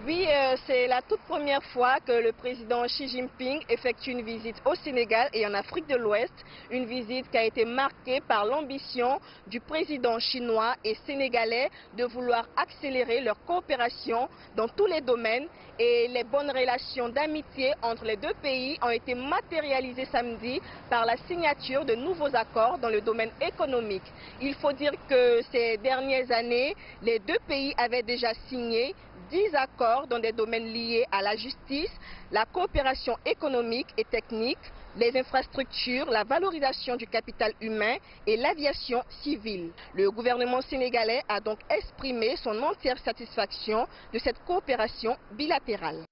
Oui, c'est la toute première fois que le président Xi Jinping effectue une visite au Sénégal et en Afrique de l'Ouest. Une visite qui a été marquée par l'ambition du président chinois et sénégalais de vouloir accélérer leur coopération dans tous les domaines. Et les bonnes relations d'amitié entre les deux pays ont été matérialisées samedi par la signature de nouveaux accords dans le domaine économique. Il faut dire que ces dernières années, les deux pays avaient déjà signé 10 accords dans des domaines liés à la justice, la coopération économique et technique, les infrastructures, la valorisation du capital humain et l'aviation civile. Le gouvernement sénégalais a donc exprimé son entière satisfaction de cette coopération bilatérale.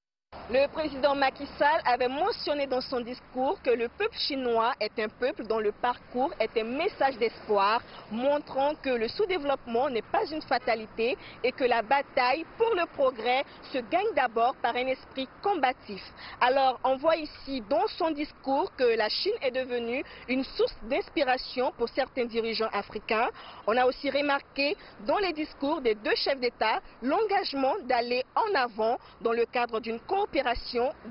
Le président Macky Sall avait mentionné dans son discours que le peuple chinois est un peuple dont le parcours est un message d'espoir, montrant que le sous-développement n'est pas une fatalité et que la bataille pour le progrès se gagne d'abord par un esprit combatif. Alors, on voit ici dans son discours que la Chine est devenue une source d'inspiration pour certains dirigeants africains. On a aussi remarqué dans les discours des deux chefs d'État l'engagement d'aller en avant dans le cadre d'une coopération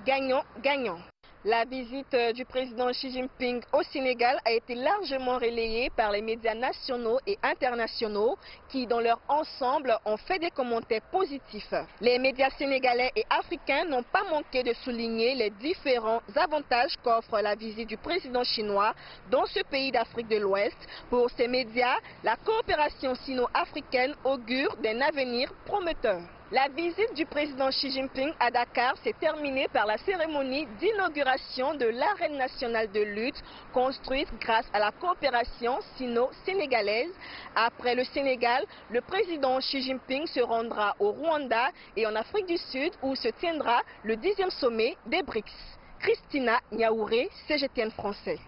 gagnant-gagnant. La visite du président Xi Jinping au Sénégal a été largement relayée par les médias nationaux et internationaux qui, dans leur ensemble, ont fait des commentaires positifs. Les médias sénégalais et africains n'ont pas manqué de souligner les différents avantages qu'offre la visite du président chinois dans ce pays d'Afrique de l'Ouest. Pour ces médias, la coopération sino-africaine augure d'un avenir prometteur. La visite du président Xi Jinping à Dakar s'est terminée par la cérémonie d'inauguration de l'arène nationale de lutte construite grâce à la coopération sino-sénégalaise. Après le Sénégal, le président Xi Jinping se rendra au Rwanda et en Afrique du Sud où se tiendra le 10e sommet des BRICS. Christina Niaouré, CGTN français.